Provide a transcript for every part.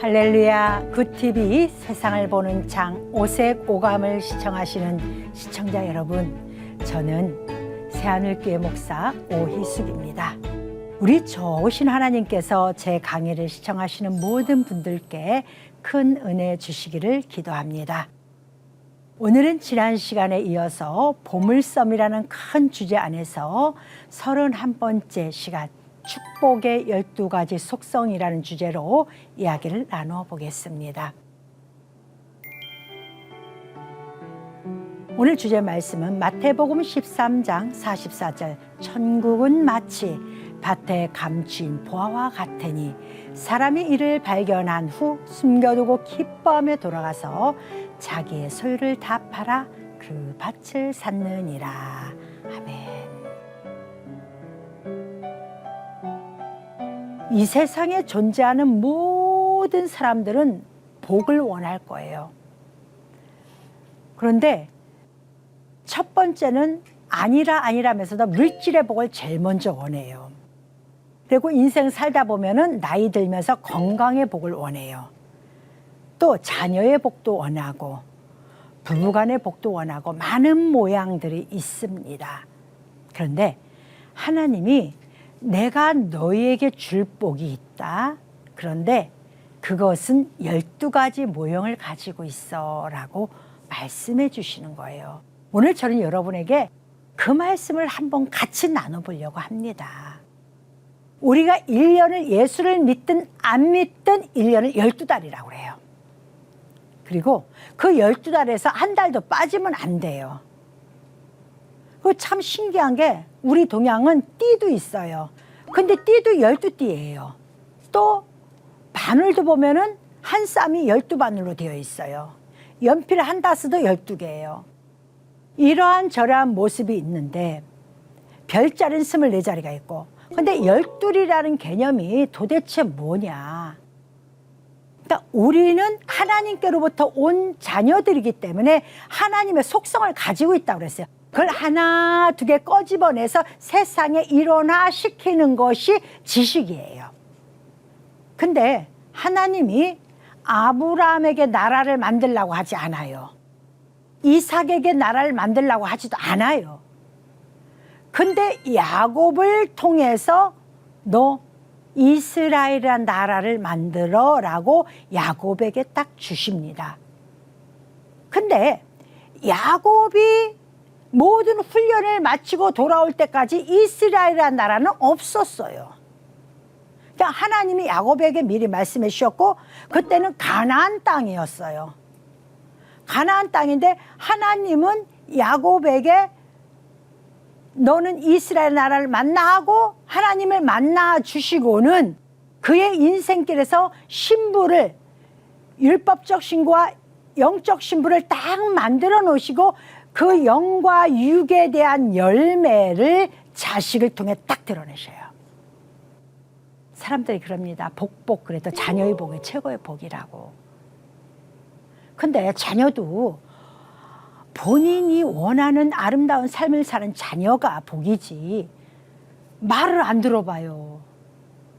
할렐루야, 굿TV 세상을 보는 장 오색 오감을 시청하시는 시청자 여러분, 저는 새하늘교회 목사 오희숙입니다. 우리 좋으신 하나님께서 제 강의를 시청하시는 모든 분들께 큰 은혜 주시기를 기도합니다. 오늘은 지난 시간에 이어서 보물섬이라는 큰 주제 안에서 31번째 시간 축복의 12가지 속성이라는 주제로 이야기를 나누어 보겠습니다. 오늘 주제 말씀은 마태복음 13장 44절, 천국은 마치 밭에 감추인 보화와 같으니 사람이 이를 발견한 후 숨겨두고 기뻐하며 돌아가서 자기의 소유를 다 팔아 그 밭을 샀느니라. 아멘. 이 세상에 존재하는 모든 사람들은 복을 원할 거예요. 그런데 첫 번째는 아니라면서도 물질의 복을 제일 먼저 원해요. 그리고 인생 살다 보면은 나이 들면서 건강의 복을 원해요. 또 자녀의 복도 원하고 부부간의 복도 원하고 많은 모양들이 있습니다. 그런데 하나님이 내가 너희에게 줄 복이 있다. 그런데 그것은 12가지 모형을 가지고 있어 라고 말씀해 주시는 거예요. 오늘 저는 여러분에게 그 말씀을 한번 같이 나눠보려고 합니다. 우리가 1년을 예수를 믿든 안 믿든 1년을 12달이라고 그래요. 그리고 그 12달에서 한 달도 빠지면 안 돼요. 그 참 신기한 게 우리 동양은 띠도 있어요. 근데 띠도 12띠예요. 또 바늘도 보면은 한 쌈이 12바늘로 되어 있어요. 연필 한 다스도 12개예요. 이러한 저러한 모습이 있는데 별자리는 24자리가 있고, 근데 12이라는 개념이 도대체 뭐냐? 그러니까 우리는 하나님께로부터 온 자녀들이기 때문에 하나님의 속성을 가지고 있다고 그랬어요. 그걸 하나 두 개 꺼집어내서 세상에 일어나시키는 것이 지식이에요. 근데 하나님이 아브라함에게 나라를 만들라고 하지 않아요. 이삭에게 나라를 만들라고 하지도 않아요. 근데 야곱을 통해서 너 이스라엘이란 나라를 만들어 라고 야곱에게 딱 주십니다. 근데 야곱이 모든 훈련을 마치고 돌아올 때까지 이스라엘이라는 나라는 없었어요. 그러니까 하나님이 야곱에게 미리 말씀해 주셨고, 그때는 가나안 땅이었어요. 가나안 땅인데 하나님은 야곱에게 너는 이스라엘 나라를 만나고 하나님을 만나 주시고는 그의 인생길에서 신부를, 율법적 신부와 영적 신부를 딱 만들어 놓으시고 그 영과 육에 대한 열매를 자식을 통해 딱 드러내셔요. 사람들이 그럽니다. 복 그래도 자녀의 복이 최고의 복이라고. 근데 자녀도 본인이 원하는 아름다운 삶을 사는 자녀가 복이지 말을 안 들어봐요.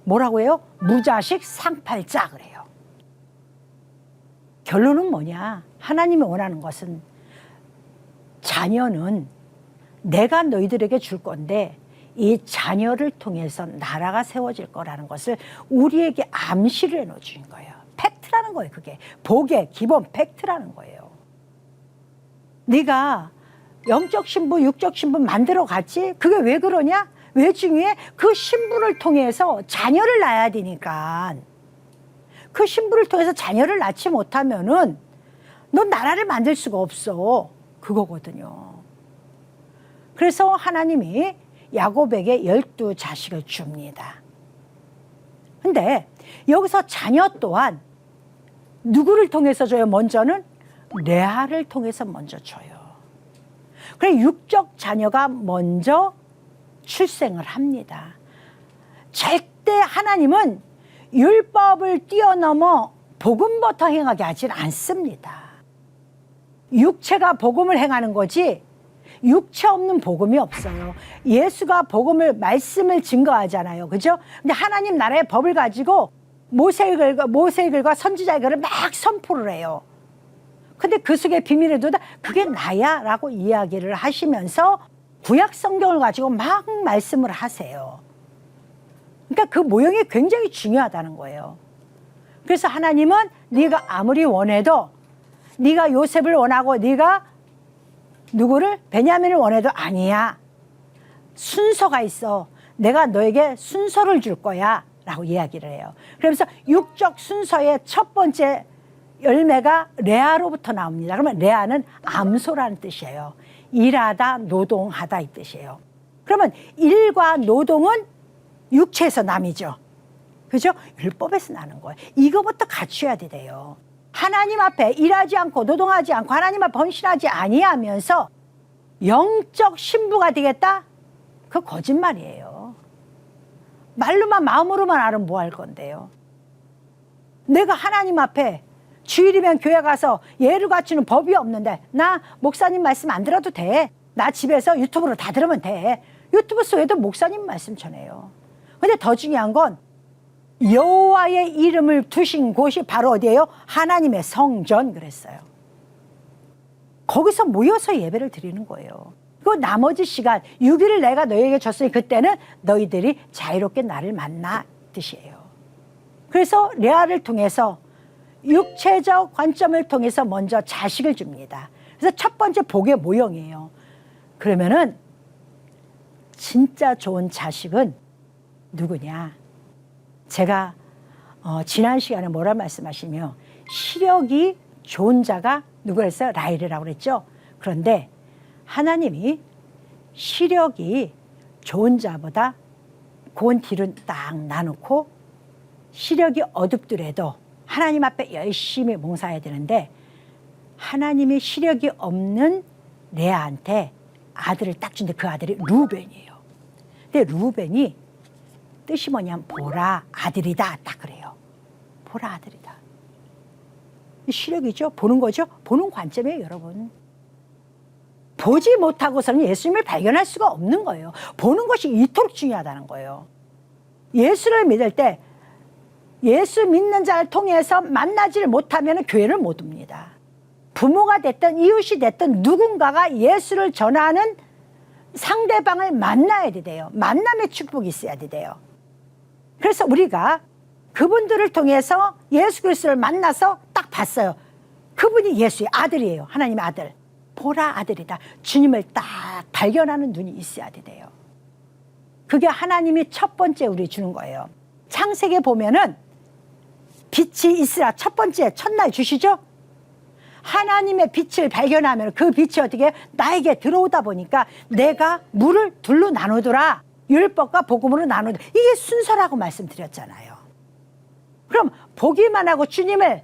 뭐라고 해요? 무자식 상팔자 그래요. 결론은 뭐냐? 하나님이 원하는 것은 자녀는 내가 너희들에게 줄 건데 이 자녀를 통해서 나라가 세워질 거라는 것을 우리에게 암시를 해놓어 주신 거예요. 팩트라는 거예요. 그게 복의 기본 팩트라는 거예요. 네가 영적 신부, 육적 신부 만들어 갔지? 그게 왜 그러냐? 왜 중요해? 그 신부를 통해서 자녀를 낳아야 되니까. 그 신부를 통해서 자녀를 낳지 못하면은 넌 나라를 만들 수가 없어. 그거거든요. 그래서 하나님이 야곱에게 12자식을 줍니다. 근데 여기서 자녀 또한 누구를 통해서 줘요? 먼저는 레아를 통해서 먼저 줘요. 그래 육적 자녀가 먼저 출생을 합니다. 절대 하나님은 율법을 뛰어넘어 복음부터 행하게 하진 않습니다. 육체가 복음을 행하는 거지 육체 없는 복음이 없어요. 예수가 복음을 말씀을 증거하잖아요. 그죠? 근데 하나님 나라의 법을 가지고 모세의 글과 선지자의 글을 막 선포를 해요. 근데 그 속에 비밀을 두다 그게 나야 라고 이야기를 하시면서 구약 성경을 가지고 막 말씀을 하세요. 그러니까 그 모형이 굉장히 중요하다는 거예요. 그래서 하나님은 네가 아무리 원해도, 네가 요셉을 원하고 네가 누구를, 베냐민을 원해도 아니야. 순서가 있어. 내가 너에게 순서를 줄 거야 라고 이야기를 해요. 그러면서 육적 순서의 첫 번째 열매가 레아로부터 나옵니다. 그러면 레아는 암소라는 뜻이에요. 일하다, 노동하다 이 뜻이에요. 그러면 일과 노동은 육체에서 남이죠. 그죠? 율법에서 나는 거예요. 이거부터 갖춰야 돼요. 하나님 앞에 일하지 않고 노동하지 않고 하나님 앞에 헌신하지 아니하면서 영적 신부가 되겠다? 그거 거짓말이에요. 말로만 마음으로만 알으면 뭐 할 건데요. 내가 하나님 앞에 주일이면 교회 가서 예를 갖추는 법이 없는데 나 목사님 말씀 안 들어도 돼. 나 집에서 유튜브로 다 들으면 돼. 유튜브 속에도 목사님 말씀 전해요. 근데 더 중요한 건 여호와의 이름을 두신 곳이 바로 어디예요? 하나님의 성전 그랬어요. 거기서 모여서 예배를 드리는 거예요. 그 나머지 시간 6일을 내가 너희에게 줬으니 그때는 너희들이 자유롭게 나를 만나 뜻이에요. 그래서 레아를 통해서 육체적 관점을 통해서 먼저 자식을 줍니다. 그래서 첫 번째 복의 모형이에요. 그러면은 진짜 좋은 자식은 누구냐? 제가 지난 시간에 뭐라 말씀하시며 시력이 좋은 자가 누구랬어요? 라헬이라고 그랬죠. 그런데 하나님이 시력이 좋은 자보다 고운 뒤로 딱 놔놓고 시력이 어둡더라도 하나님 앞에 열심히 봉사해야 되는데 하나님이 시력이 없는 레아한테 아들을 딱 준데 그 아들이 루벤이에요. 근데 루벤이 뜻이 뭐냐면 보라 아들이다 딱 그래요. 보라 아들이다. 시력이죠. 보는 거죠. 보는 관점이에요 여러분. 보지 못하고서는 예수님을 발견할 수가 없는 거예요. 보는 것이 이토록 중요하다는 거예요. 예수를 믿을 때 예수 믿는 자를 통해서 만나지를 못하면 교회를 못 옵니다. 부모가 됐든 이웃이 됐든 누군가가 예수를 전하는 상대방을 만나야 돼요. 만남의 축복이 있어야 돼요. 그래서 우리가 그분들을 통해서 예수 그리스도를 만나서 딱 봤어요. 그분이 예수의 아들이에요. 하나님의 아들. 보라 아들이다. 주님을 딱 발견하는 눈이 있어야 돼요. 그게 하나님이 첫 번째 우리 주는 거예요. 창세기에 보면은 빛이 있으라 첫 번째 첫날 주시죠. 하나님의 빛을 발견하면 그 빛이 어떻게 나에게 들어오다 보니까 내가 물을 둘로 나누더라. 율법과 복음으로 나누더라. 이게 순서라고 말씀드렸잖아요. 그럼 보기만 하고 주님을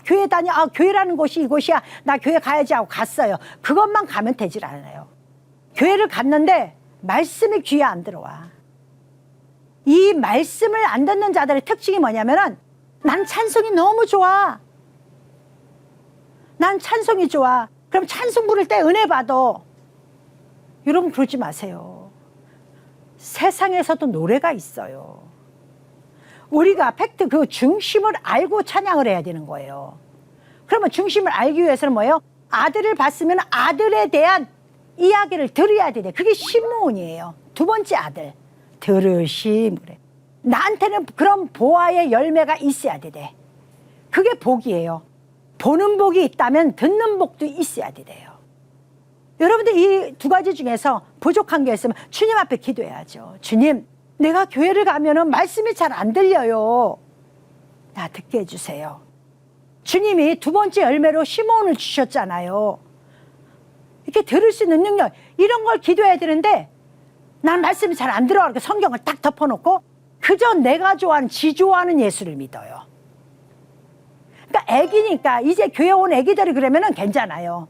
교회 교회라는 곳이 이곳이야. 나 교회 가야지 하고 갔어요. 그것만 가면 되질 않아요. 교회를 갔는데 말씀이 귀에 안 들어와. 이 말씀을 안 듣는 자들의 특징이 뭐냐면은 난 찬송이 너무 좋아. 난 찬송이 좋아. 그럼 찬송 부를 때 은혜 받아. 여러분 그러지 마세요. 세상에서도 노래가 있어요. 우리가 팩트 그 중심을 알고 찬양을 해야 되는 거예요. 그러면 중심을 알기 위해서는 뭐예요? 아들을 봤으면 아들에 대한 이야기를 들어야 돼. 그게 시므온이에요. 두 번째 아들. 들으심 그래. 나한테는 그런 보아의 열매가 있어야 돼. 그게 복이에요. 보는 복이 있다면 듣는 복도 있어야 돼요. 여러분들 이 두 가지 중에서 부족한 게 있으면 주님 앞에 기도해야죠. 주님, 내가 교회를 가면은 말씀이 잘 안 들려요. 나 듣게 해주세요. 주님이 두 번째 열매로 시몬을 주셨잖아요. 이렇게 들을 수 있는 능력, 이런 걸 기도해야 되는데 난 말씀이 잘 안 들어가니까 성경을 딱 덮어놓고 그저 내가 좋아하는 지 좋아하는 예수를 믿어요. 그러니까 애기니까 이제 교회 온 애기들이 그러면은 괜찮아요.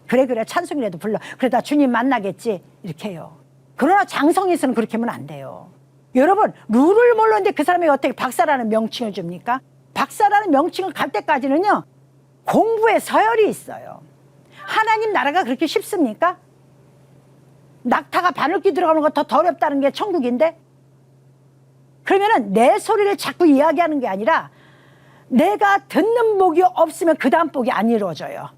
그래 찬송이라도 불러. 그러다 주님 만나겠지 이렇게 해요. 그러나 장성에서는 그렇게 하면 안 돼요. 여러분 룰을 모르는데 그 사람이 어떻게 박사라는 명칭을 줍니까? 박사라는 명칭을 갈 때까지는요 공부에 서열이 있어요. 하나님 나라가 그렇게 쉽습니까? 낙타가 바늘귀 들어가는 거 더 어렵다는 게 천국인데 그러면은 내 소리를 자꾸 이야기하는 게 아니라 내가 듣는 복이 없으면 그 다음 복이 안 이루어져요.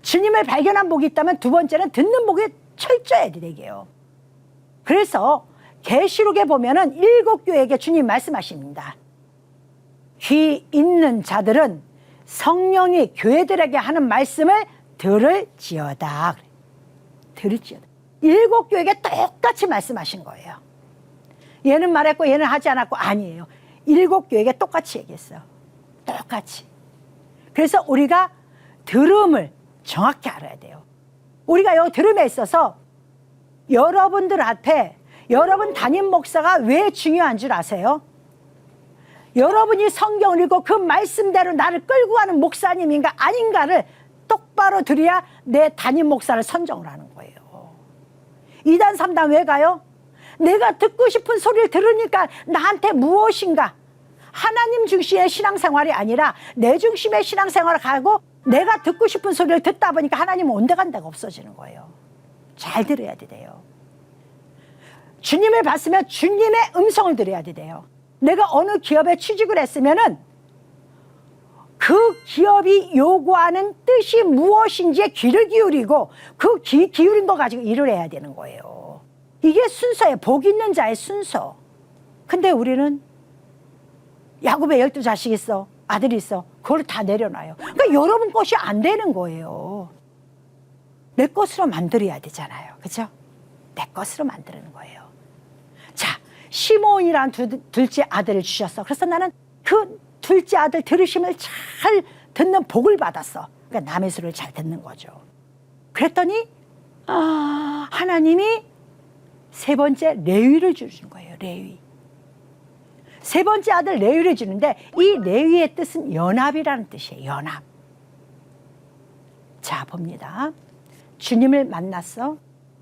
주님을 발견한 복이 있다면 두 번째는 듣는 복이 철저해야 되게요. 그래서 계시록에 보면은 7교회에게 주님 말씀하십니다. 귀 있는 자들은 성령이 교회들에게 하는 말씀을 들을지어다. 들을지어다. 7교회에게 똑같이 말씀하신 거예요. 얘는 말했고 얘는 하지 않았고 아니에요. 7교회에게 똑같이 얘기했어요. 똑같이. 그래서 우리가 들음을 정확히 알아야 돼요. 우리가 이 들음에 있어서 여러분들 앞에 여러분 담임 목사가 왜 중요한 줄 아세요? 여러분이 성경을 읽고 그 말씀대로 나를 끌고 가는 목사님인가 아닌가를 똑바로 들어야 내 담임 목사를 선정을 하는 거예요. 2단 3단 왜 가요? 내가 듣고 싶은 소리를 들으니까 나한테 무엇인가 하나님 중심의 신앙생활이 아니라 내 중심의 신앙생활을 가고 내가 듣고 싶은 소리를 듣다 보니까 하나님은 온데간데가 없어지는 거예요. 잘 들어야 돼요. 주님을 봤으면 주님의 음성을 들어야 돼요. 내가 어느 기업에 취직을 했으면은 그 기업이 요구하는 뜻이 무엇인지에 귀를 기울이고 그 귀 기울인 거 가지고 일을 해야 되는 거예요. 이게 순서예요. 복 있는 자의 순서. 근데 우리는 야곱에 12자식 있어. 아들이 있어. 그걸 다 내려놔요. 그러니까 여러분 것이 안 되는 거예요. 내 것으로 만들어야 되잖아요. 그죠? 내 것으로 만드는 거예요. 자, 시몬이란 둘째 아들을 주셨어. 그래서 나는 그 둘째 아들 들으심을 잘 듣는 복을 받았어. 그러니까 남의 소리를 잘 듣는 거죠. 그랬더니 하나님이 세 번째 레위를 주신 거예요. 레위. 세 번째 아들 레위를 주는데 이 레위의 뜻은 연합이라는 뜻이에요. 연합. 자, 봅니다. 주님을 만났어.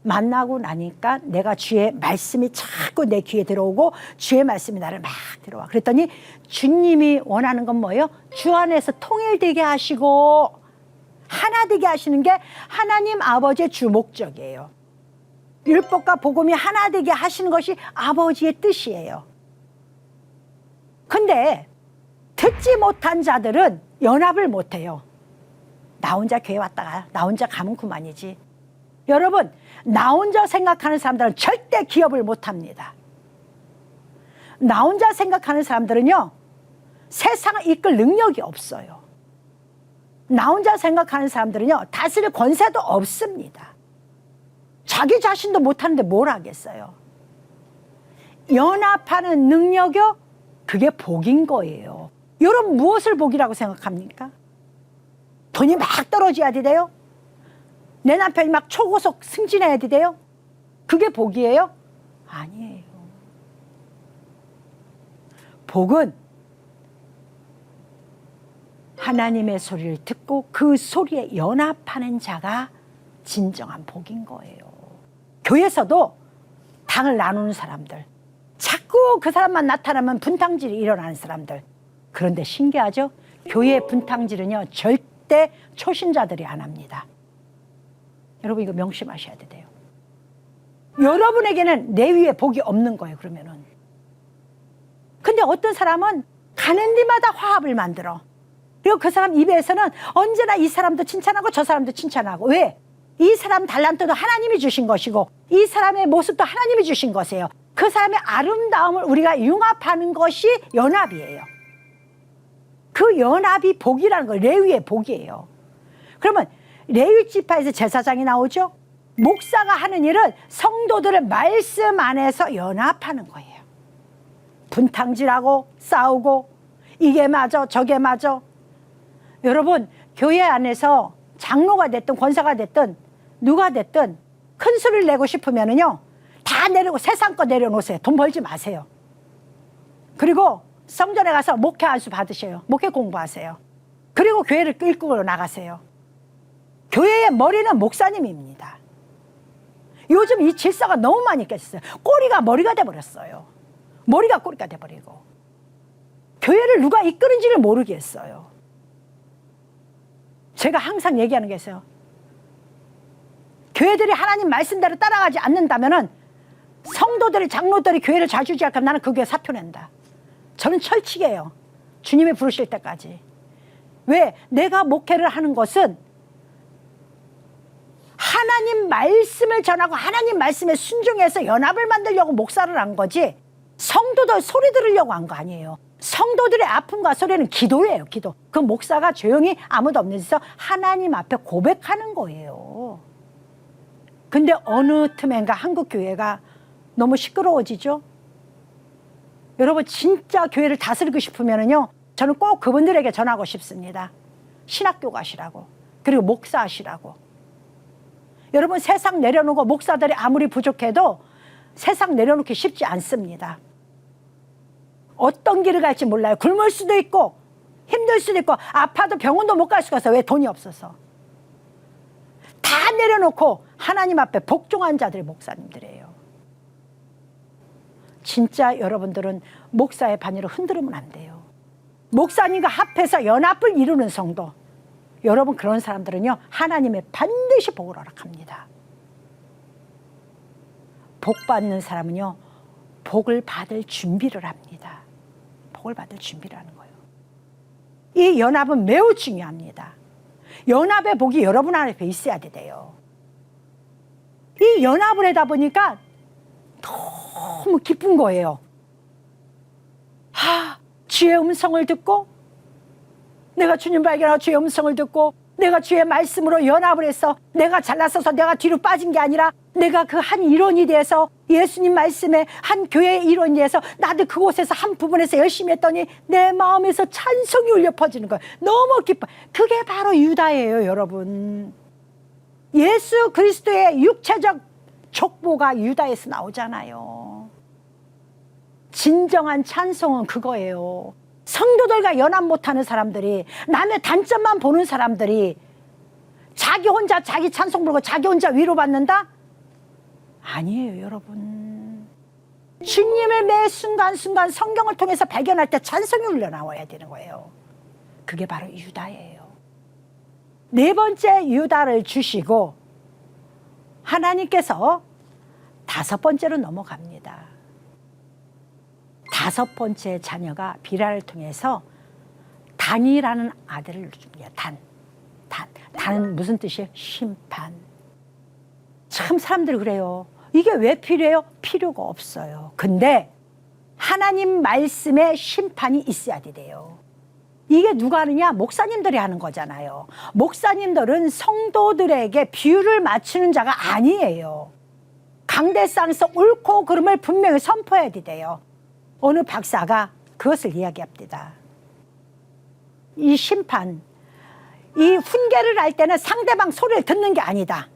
만나고 나니까 내가 주의 말씀이 자꾸 내 귀에 들어오고 주의 말씀이 나를 막 들어와. 그랬더니 주님이 원하는 건 뭐예요? 주 안에서 통일되게 하시고 하나 되게 하시는 게 하나님 아버지의 주 목적이에요. 율법과 복음이 하나 되게 하시는 것이 아버지의 뜻이에요. 근데 듣지 못한 자들은 연합을 못해요. 나 혼자 교회 왔다가 나 혼자 가면 그만이지. 여러분, 나 혼자 생각하는 사람들은 절대 기업을 못합니다. 나 혼자 생각하는 사람들은요, 세상을 이끌 능력이 없어요. 나 혼자 생각하는 사람들은요, 다스릴 권세도 없습니다. 자기 자신도 못하는데 뭘 하겠어요. 연합하는 능력이요, 그게 복인 거예요. 여러분 무엇을 복이라고 생각합니까? 돈이 막 떨어져야 돼요? 내 남편이 막 초고속 승진해야 돼요? 그게 복이에요? 아니에요. 복은 하나님의 소리를 듣고 그 소리에 연합하는 자가 진정한 복인 거예요. 교회에서도 당을 나누는 사람들, 자꾸 그 사람만 나타나면 분탕질이 일어나는 사람들. 그런데 신기하죠? 교회의 분탕질은요, 절대 초신자들이 안 합니다. 여러분 이거 명심하셔야 돼요. 여러분에게는 내 위에 복이 없는 거예요. 그러면은. 근데 어떤 사람은 가는 데마다 화합을 만들어. 그리고 그 사람 입에서는 언제나 이 사람도 칭찬하고 저 사람도 칭찬하고. 왜? 이 사람 달란트도 하나님이 주신 것이고 이 사람의 모습도 하나님이 주신 것이에요. 그 사람의 아름다움을 우리가 융합하는 것이 연합이에요. 그 연합이 복이라는 거예요. 레위의 복이에요. 그러면 레위 지파에서 제사장이 나오죠. 목사가 하는 일은 성도들의 말씀 안에서 연합하는 거예요. 분탕질하고 싸우고 이게 맞아 저게 맞아. 여러분 교회 안에서 장로가 됐든 권사가 됐든 누가 됐든 큰 소리를 내고 싶으면은요 다 내리고 세상 거 내려놓으세요. 돈 벌지 마세요. 그리고 성전에 가서 목회 안수 받으세요. 목회 공부하세요. 그리고 교회를 끌고 나가세요. 교회의 머리는 목사님입니다. 요즘 이 질서가 너무 많이 깨졌어요. 꼬리가 머리가 돼버렸어요. 머리가 꼬리가 돼버리고 교회를 누가 이끄는지를 모르겠어요. 제가 항상 얘기하는 게 있어요. 교회들이 하나님 말씀대로 따라가지 않는다면은 성도들이, 장로들이 교회를 자주 지각하면 나는 그 교회 사표 낸다. 저는 철칙이에요. 주님이 부르실 때까지. 왜? 내가 목회를 하는 것은 하나님 말씀을 전하고 하나님 말씀에 순종해서 연합을 만들려고 목사를 한 거지, 성도들 소리 들으려고 한 거 아니에요. 성도들의 아픔과 소리는 기도예요. 기도. 그 목사가 조용히 아무도 없는 데서 하나님 앞에 고백하는 거예요. 근데 어느 틈엔가 한국 교회가 너무 시끄러워지죠. 여러분, 진짜 교회를 다스리고 싶으면요, 저는 꼭 그분들에게 전하고 싶습니다. 신학교 가시라고, 그리고 목사 하시라고. 여러분, 세상 내려놓고, 목사들이 아무리 부족해도 세상 내려놓기 쉽지 않습니다. 어떤 길을 갈지 몰라요. 굶을 수도 있고 힘들 수도 있고 아파도 병원도 못 갈 수가 있어요. 왜? 돈이 없어서. 다 내려놓고 하나님 앞에 복종한 자들이 목사님들이에요. 진짜 여러분들은 목사의 반열을 흔들으면 안 돼요. 목사님과 합해서 연합을 이루는 성도, 여러분, 그런 사람들은요, 하나님의 반드시 복을 허락합니다. 복 받는 사람은요, 복을 받을 준비를 합니다. 복을 받을 준비를 하는 거예요. 이 연합은 매우 중요합니다. 연합의 복이 여러분 안에 있어야 돼요. 이 연합을 하다 보니까 너무 기쁜 거예요. 주의 음성을 듣고, 내가 주님 발견하고 주의 음성을 듣고, 내가 주의 말씀으로 연합을 해서 내가 잘나서서 내가 뒤로 빠진 게 아니라 내가 그 한 일원이 돼서 예수님 말씀에 한 교회의 일원이 돼서 나도 그곳에서 한 부분에서 열심히 했더니 내 마음에서 찬송이 울려 퍼지는 거예요. 너무 기뻐. 그게 바로 유다예요, 여러분. 예수 그리스도의 육체적 족보가 유다에서 나오잖아요. 진정한 찬송은 그거예요. 성도들과 연합 못하는 사람들이, 남의 단점만 보는 사람들이 자기 혼자 자기 찬송 부르고 자기 혼자 위로받는다? 아니에요, 여러분. 주님을 매 순간순간 성경을 통해서 발견할 때 찬송이 흘러나와야 되는 거예요. 그게 바로 유다예요. 네 번째 유다를 주시고 하나님께서 다섯 번째로 넘어갑니다. 다섯 번째 자녀가 비라를 통해서 단이라는 아들을 줍니다. 단은 무슨 뜻이에요? 심판. 참 사람들이 그래요. 이게 왜 필요해요? 필요가 없어요. 근데 하나님 말씀에 심판이 있어야 돼요. 이게 누가 하느냐? 목사님들이 하는 거잖아요. 목사님들은 성도들에게 비유를 맞추는 자가 아니에요. 강대상에서 옳고 그름을 분명히 선포해야 돼요. 어느 박사가 그것을 이야기합니다. 이 심판, 이 훈계를 할 때는 상대방 소리를 듣는 게 아니다.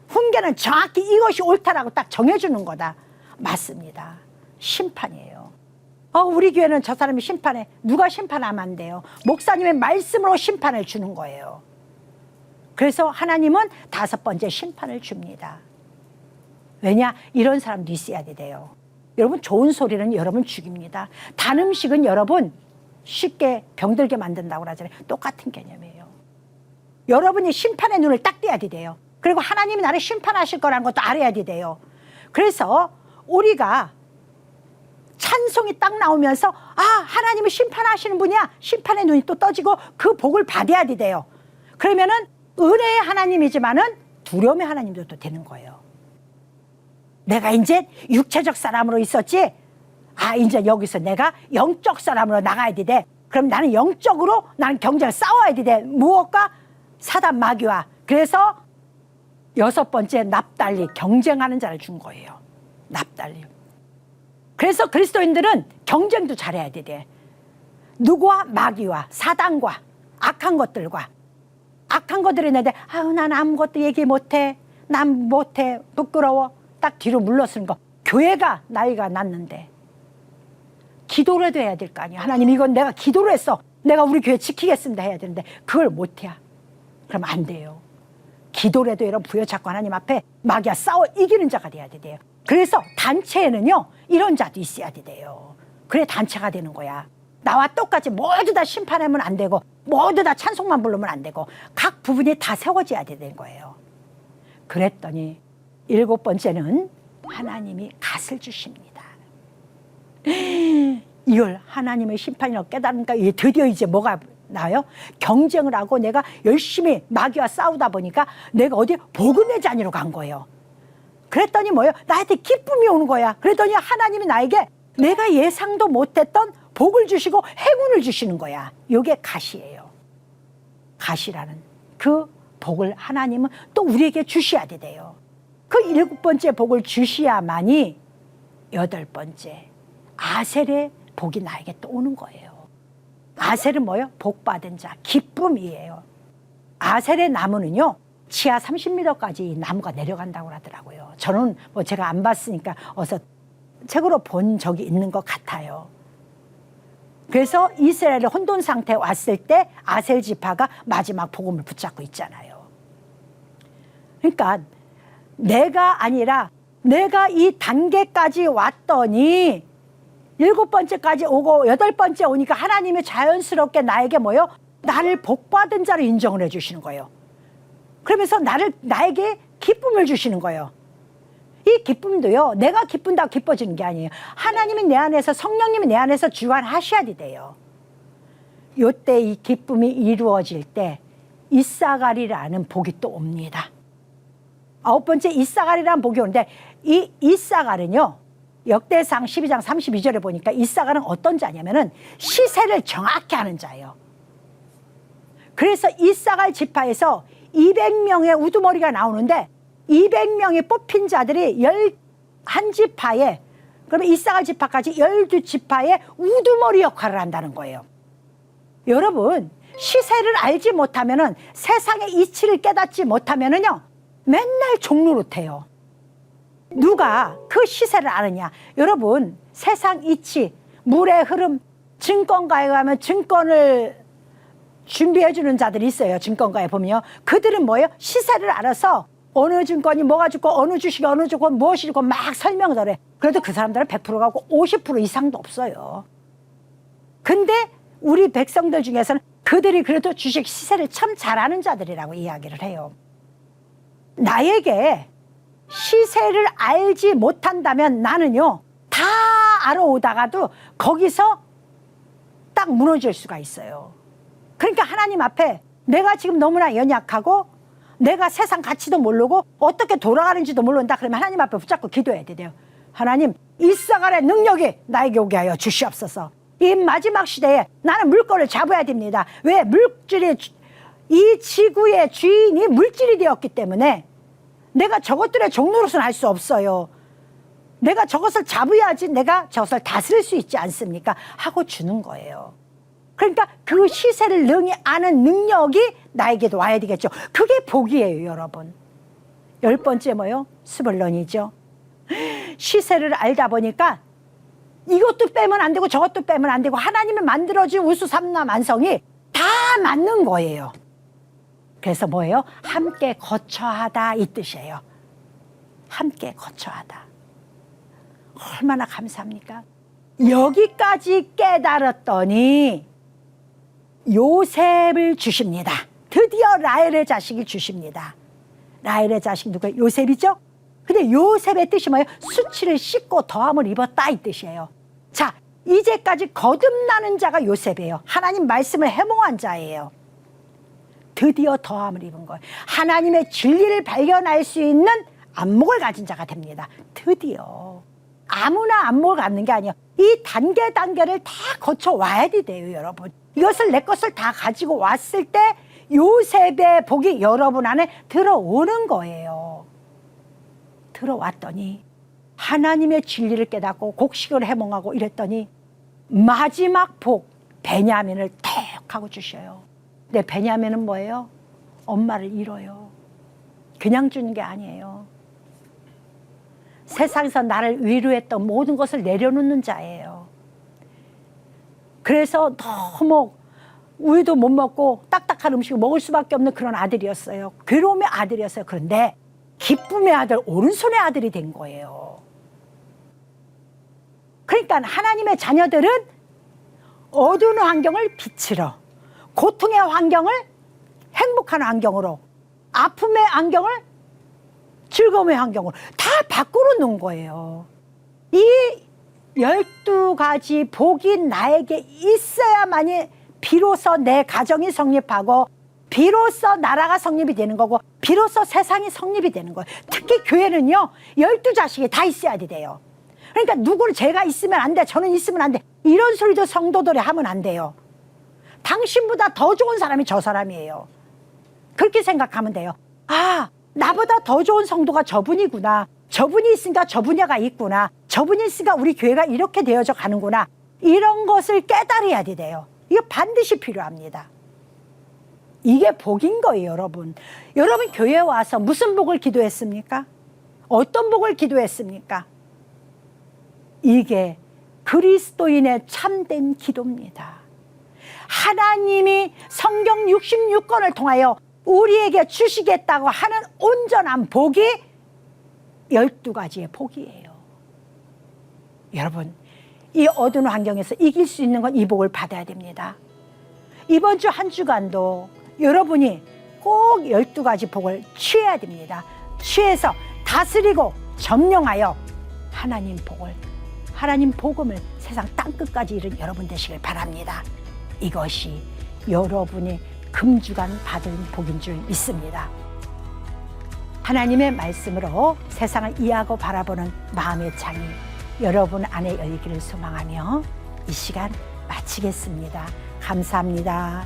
훈계는 정확히 이것이 옳다라고 딱 정해주는 거다. 맞습니다. 심판이에요. 우리 교회는 저 사람이 심판해. 누가 심판하면 안 돼요. 목사님의 말씀으로 심판을 주는 거예요. 그래서 하나님은 다섯 번째 심판을 줍니다. 왜냐? 이런 사람도 있어야 돼요. 여러분, 좋은 소리는 여러분 죽입니다. 단 음식은 여러분 쉽게 병들게 만든다고 하잖아요. 똑같은 개념이에요. 여러분이 심판의 눈을 딱 떼야 돼요. 그리고 하나님이 나를 심판하실 거라는 것도 알아야 돼요. 그래서 우리가 찬송이 딱 나오면서 하나님이 심판하시는 분이야. 심판의 눈이 또 떠지고 그 복을 받아야 돼요. 그러면은 은혜의 하나님이지만은 두려움의 하나님도 또 되는 거예요. 내가 이제 육체적 사람으로 있었지, 이제 여기서 내가 영적 사람으로 나가야 돼. 그럼 나는 영적으로 나는 경쟁을 싸워야 돼. 무엇과? 사단 마귀와. 그래서 여섯 번째 납달리, 경쟁하는 자를 준 거예요. 납달리. 그래서 그리스도인들은 경쟁도 잘해야 돼. 누구와? 마귀와, 사단과, 악한 것들과. 악한 것들이 있는데 난 아무것도 얘기 못해, 난 못해, 부끄러워, 딱 뒤로 물러서는 거. 교회가 나이가 났는데 기도라도 해야 될 거 아니야. 하나님, 이건 내가 기도를 했어, 내가 우리 교회 지키겠습니다 해야 되는데 그걸 못해. 그럼 안 돼요. 기도라도 여러분 부여잡고 하나님 앞에 마귀와 싸워 이기는 자가 돼야 돼요. 그래서 단체에는요 이런 자도 있어야 돼요. 그래 단체가 되는 거야. 나와 똑같이 모두 다 심판하면 안 되고 모두 다 찬송만 부르면 안 되고 각 부분이 다 세워져야 되는 거예요. 그랬더니 일곱 번째는 하나님이 갓을 주십니다. 이걸 하나님의 심판이라고 깨달으니까 드디어 이제 뭐가 나요? 경쟁을 하고 내가 열심히 마귀와 싸우다 보니까 내가 어디 복음의 잔이로 간 거예요. 그랬더니 뭐예요? 나한테 기쁨이 오는 거야. 그랬더니 하나님이 나에게 내가 예상도 못했던 복을 주시고 행운을 주시는 거야. 이게 갓이에요. 갓이라는 그 복을 하나님은 또 우리에게 주셔야 돼요. 그 7번째 복을 주셔야만이 8번째 아셀의 복이 나에게 또 오는 거예요. 아셀은 뭐예요? 복받은 자, 기쁨이에요. 아셀의 나무는요, 지하 30m까지 나무가 내려간다고 하더라고요. 저는 뭐 제가 안 봤으니까 어서 책으로 본 적이 있는 것 같아요. 그래서 이스라엘의 혼돈 상태에 왔을 때 아셀 지파가 마지막 복음을 붙잡고 있잖아요. 그러니까 내가 아니라 내가 이 단계까지 왔더니 7번째까지 오고 8번째 오니까 하나님이 자연스럽게 나에게 뭐요? 나를 복받은 자로 인정을 해주시는 거예요. 그러면서 나에게 기쁨을 주시는 거예요. 이 기쁨도요, 내가 기쁜다고 기뻐지는 게 아니에요. 하나님이 내 안에서, 성령님이 내 안에서 주관하셔야 돼요. 요때 이 기쁨이 이루어질 때 이사갈이라는 복이 또 옵니다. 9번째 이사갈이라는 복이 오는데, 이 이사갈은요, 역대상 12장 32절에 보니까 이사갈은 어떤 자냐면은 시세를 정확히 하는 자예요. 그래서 이사갈 지파에서 200명의 우두머리가 나오는데 200명이 뽑힌 자들이 11지파에, 그러면 이사갈 지파까지 12지파의 우두머리 역할을 한다는 거예요. 여러분, 시세를 알지 못하면은, 세상의 이치를 깨닫지 못하면은요, 맨날 종노릇해요. 누가 그 시세를 아느냐? 여러분, 세상 이치, 물의 흐름, 증권가에 가면 증권을 준비해주는 자들이 있어요. 증권가에 보면요, 그들은 뭐예요? 시세를 알아서 어느 증권이 뭐가 좋고 어느 주식이 어느 좋고 무엇이 좋고 막 설명을 해. 그래도 그 사람들은 100%가 고 50% 이상도 없어요. 근데 우리 백성들 중에서는 그들이 그래도 주식 시세를 참 잘하는 자들이라고 이야기를 해요. 나에게 시세를 알지 못한다면 나는요, 다 알아오다가도 거기서 딱 무너질 수가 있어요. 그러니까 하나님 앞에 내가 지금 너무나 연약하고 내가 세상 가치도 모르고 어떻게 돌아가는지도 모른다 그러면 하나님 앞에 붙잡고 기도해야 돼요. 하나님, 이사갈의 능력이 나에게 오게 하여 주시옵소서. 이 마지막 시대에 나는 물건을 잡아야 됩니다. 왜? 물질이, 이 지구의 주인이 물질이 되었기 때문에 내가 저것들의 종노릇은 할 수 없어요. 내가 저것을 잡아야지 내가 저것을 다스릴 수 있지 않습니까? 하고 주는 거예요. 그러니까 그 시세를 능히 아는 능력이 나에게도 와야 되겠죠. 그게 복이에요, 여러분. 10번째 뭐요? 스불론이죠. 시세를 알다 보니까 이것도 빼면 안 되고 저것도 빼면 안 되고 하나님이 만들어진 우수삼라만성이 다 맞는 거예요. 그래서 뭐예요? 함께 거처하다 이 뜻이에요. 함께 거처하다. 얼마나 감사합니까? 여기까지 깨달았더니 요셉을 주십니다. 드디어 라헬의 자식이 주십니다. 라헬의 자식 누구예요? 요셉이죠? 근데 요셉의 뜻이 뭐예요? 수치를 씻고 더함을 입었다 이 뜻이에요. 자, 이제까지 거듭나는 자가 요셉이에요. 하나님 말씀을 해몽한 자예요. 드디어 더함을 입은 거예요. 하나님의 진리를 발견할 수 있는 안목을 가진 자가 됩니다. 드디어. 아무나 안목을 갖는 게 아니에요. 이 단계를 다 거쳐와야 돼요, 여러분. 이것을 내 것을 다 가지고 왔을 때 요셉의 복이 여러분 안에 들어오는 거예요. 들어왔더니 하나님의 진리를 깨닫고 곡식을 해몽하고 이랬더니 마지막 복 베냐민을 턱 하고 주셔요. 근데 베냐민은 뭐예요? 엄마를 잃어요. 그냥 주는 게 아니에요. 세상에서 나를 위로했던 모든 것을 내려놓는 자예요. 그래서 너무 우유도 못 먹고 딱딱한 음식을 먹을 수밖에 없는 그런 아들이었어요. 괴로움의 아들이었어요. 그런데 기쁨의 아들, 오른손의 아들이 된 거예요. 그러니까 하나님의 자녀들은 어두운 환경을 빛으로, 고통의 환경을 행복한 환경으로, 아픔의 환경을 즐거움의 환경을 다 바꾸어 놓은 거예요. 이 12가지 복이 나에게 있어야만이 비로소 내 가정이 성립하고 비로소 나라가 성립이 되는 거고 비로소 세상이 성립이 되는 거예요. 특히 교회는요 12자식이 다 있어야 돼요. 그러니까 누구를 제가 있으면 안 돼, 저는 있으면 안 돼, 이런 소리도 성도들이 하면 안 돼요. 당신보다 더 좋은 사람이 저 사람이에요. 그렇게 생각하면 돼요. 아, 나보다 더 좋은 성도가 저분이구나, 저분이 있으니까 저 분야가 있구나, 저분이 있으니까 우리 교회가 이렇게 되어져 가는구나, 이런 것을 깨달아야 돼요. 이거 반드시 필요합니다. 이게 복인 거예요. 여러분 교회에 와서 무슨 복을 기도했습니까? 어떤 복을 기도했습니까? 이게 그리스도인의 참된 기도입니다. 하나님이 성경 66권을 통하여 우리에게 주시겠다고 하는 온전한 복이 12가지의 복이에요. 여러분, 이 어두운 환경에서 이길 수 있는 건 이 복을 받아야 됩니다. 이번 주 한 주간도 여러분이 꼭 12가지 복을 취해야 됩니다. 취해서 다스리고 점령하여 하나님 복을, 하나님 복음을 세상 땅끝까지 이룬 여러분 되시길 바랍니다. 이것이 여러분이 금주간 받은 복인 줄 믿습니다. 하나님의 말씀으로 세상을 이해하고 바라보는 마음의 창이 여러분 안에 열리기를 소망하며 이 시간 마치겠습니다. 감사합니다.